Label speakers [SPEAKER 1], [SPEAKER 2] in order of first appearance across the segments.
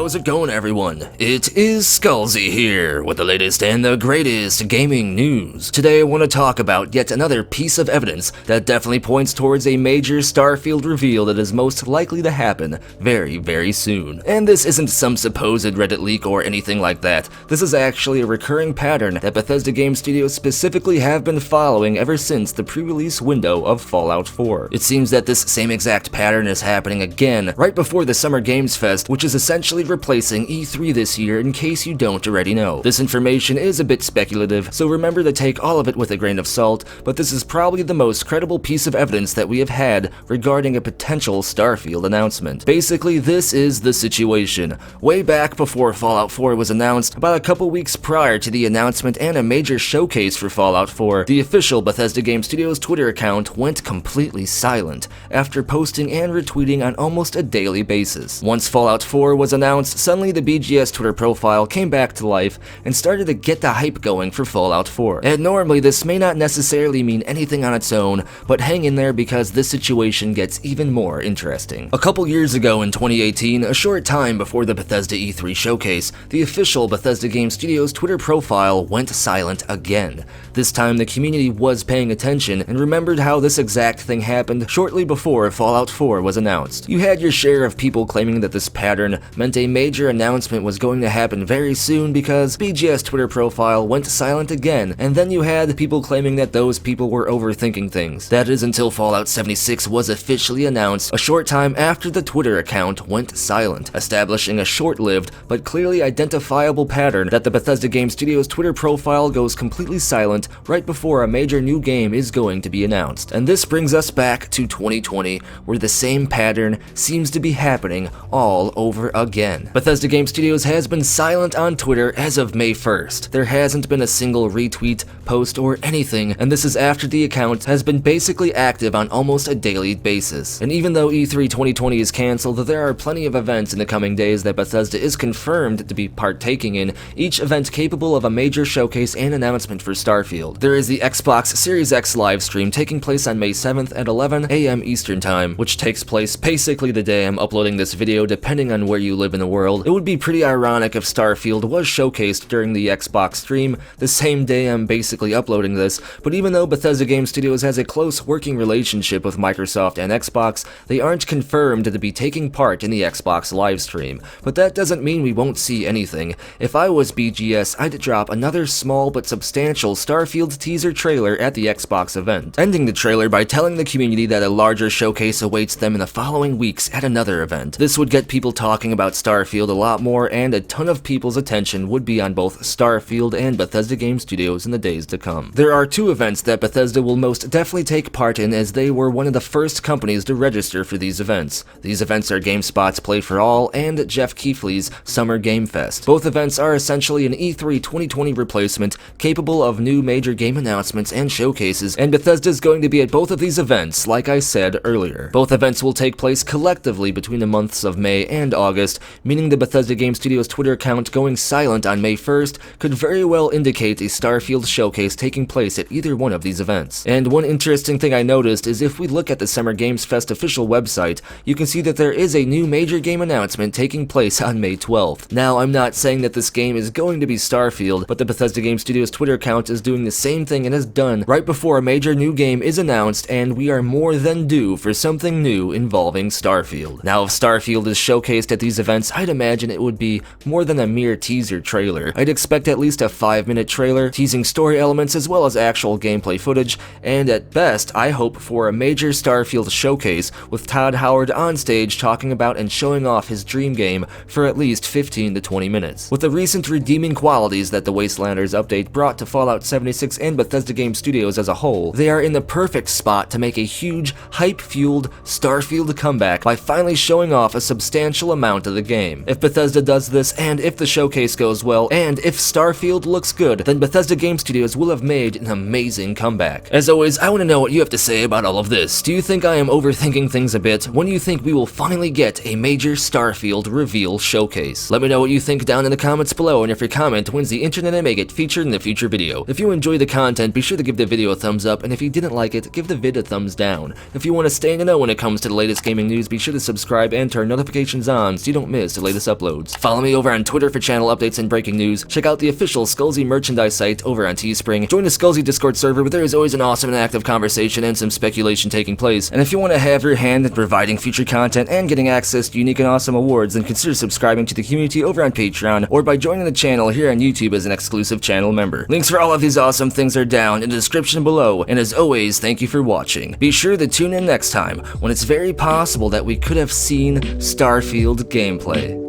[SPEAKER 1] How's it going, everyone? It is Skullzi here with the latest and the greatest gaming news. Today I want to talk about yet another piece of evidence that definitely points towards a major Starfield reveal that is most likely to happen very, very soon. And this isn't some supposed Reddit leak or anything like that. This is actually a recurring pattern that Bethesda Game Studios specifically have been following ever since the pre-release window of Fallout 4. It seems that this same exact pattern is happening again right before the Summer Games Fest, which is essentially replacing E3 this year in case you don't already know. This information is a bit speculative, so remember to take all of it with a grain of salt, but this is probably the most credible piece of evidence that we have had regarding a potential Starfield announcement. Basically, this is the situation. Way back before Fallout 4 was announced, about a couple weeks prior to the announcement and a major showcase for Fallout 4, the official Bethesda Game Studios Twitter account went completely silent after posting and retweeting on almost a daily basis. Once Fallout 4 was announced, suddenly the BGS Twitter profile came back to life and started to get the hype going for Fallout 4. And normally this may not necessarily mean anything on its own, but hang in there because this situation gets even more interesting. A couple years ago in 2018, a short time before the Bethesda E3 showcase, the official Bethesda Game Studios Twitter profile went silent again. This time the community was paying attention and remembered how this exact thing happened shortly before Fallout 4 was announced. You had your share of people claiming that this pattern meant a major announcement was going to happen very soon because BGS Twitter profile went silent again, and then you had people claiming that those people were overthinking things. That is until Fallout 76 was officially announced a short time after the Twitter account went silent, establishing a short-lived but clearly identifiable pattern that the Bethesda Game Studios Twitter profile goes completely silent right before a major new game is going to be announced. And this brings us back to 2020, where the same pattern seems to be happening all over again. Bethesda Game Studios has been silent on Twitter as of May 1st. There hasn't been a single retweet, post, or anything, and this is after the account has been basically active on almost a daily basis. And even though E3 2020 is cancelled, there are plenty of events in the coming days that Bethesda is confirmed to be partaking in, each event capable of a major showcase and announcement for Starfield. There is the Xbox Series X livestream taking place on May 7th at 11 a.m. Eastern Time, which takes place basically the day I'm uploading this video depending on where you live in the world. It would be pretty ironic if Starfield was showcased during the Xbox stream the same day I'm basically uploading this, but even though Bethesda Game Studios has a close working relationship with Microsoft and Xbox, they aren't confirmed to be taking part in the Xbox livestream. But that doesn't mean we won't see anything. If I was BGS, I'd drop another small but substantial Starfield teaser trailer at the Xbox event, ending the trailer by telling the community that a larger showcase awaits them in the following weeks at another event. This would get people talking about Starfield a lot more, and a ton of people's attention would be on both Starfield and Bethesda Game Studios in the days to come. There are two events that Bethesda will most definitely take part in, as they were one of the first companies to register for these events. These events are GameSpot's Play for All and Jeff Keighley's Summer Game Fest. Both events are essentially an E3 2020 replacement capable of new major game announcements and showcases, and Bethesda's going to be at both of these events, like I said earlier. Both events will take place collectively between the months of May and August, meaning the Bethesda Game Studios Twitter account going silent on May 1st could very well indicate a Starfield showcase taking place at either one of these events. And one interesting thing I noticed is if we look at the Summer Games Fest official website, you can see that there is a new major game announcement taking place on May 12th. Now, I'm not saying that this game is going to be Starfield, but the Bethesda Game Studios Twitter account is doing the same thing it has done right before a major new game is announced, and we are more than due for something new involving Starfield. Now, if Starfield is showcased at these events, I'd imagine it would be more than a mere teaser trailer. I'd expect at least a 5-minute trailer, teasing story elements as well as actual gameplay footage, and at best, I hope for a major Starfield showcase with Todd Howard on stage talking about and showing off his dream game for at least 15 to 20 minutes. With the recent redeeming qualities that the Wastelanders update brought to Fallout 76 and Bethesda Game Studios as a whole, they are in the perfect spot to make a huge, hype-fueled Starfield comeback by finally showing off a substantial amount of the game. If Bethesda does this, and if the showcase goes well, and if Starfield looks good, then Bethesda Game Studios will have made an amazing comeback. As always, I want to know what you have to say about all of this. Do you think I am overthinking things a bit? When do you think we will finally get a major Starfield reveal showcase? Let me know what you think down in the comments below, and if your comment wins the internet, I may get featured in a future video. If you enjoy the content, be sure to give the video a thumbs up, and if you didn't like it, give the vid a thumbs down. If you want to stay in the know when it comes to the latest gaming news, be sure to subscribe and turn notifications on so you don't miss access to latest uploads. Follow me over on Twitter for channel updates and breaking news. Check out the official Skullzi merchandise site over on Teespring. Join the Skullzi Discord server where there is always an awesome and active conversation and some speculation taking place. And if you want to have your hand in providing future content and getting access to unique and awesome awards, then consider subscribing to the community over on Patreon or by joining the channel here on YouTube as an exclusive channel member. Links for all of these awesome things are down in the description below, and as always, thank you for watching. Be sure to tune in next time when it's very possible that we could have seen Starfield gameplay.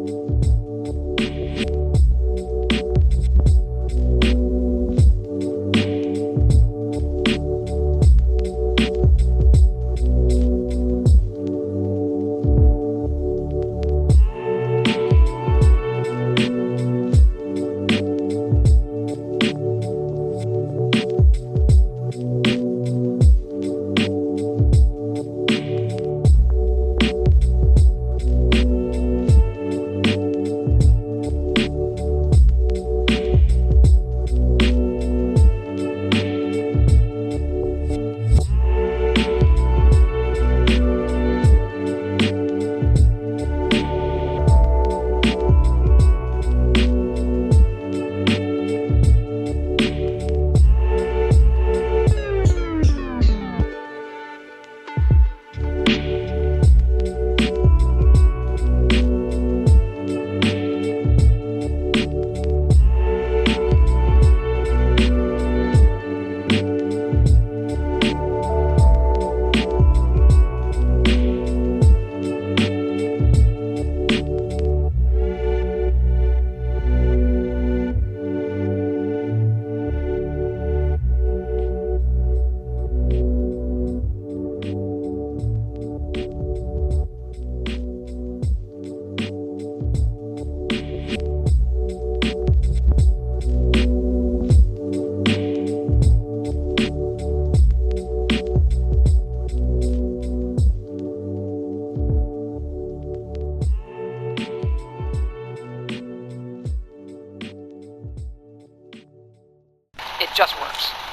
[SPEAKER 2] It just works.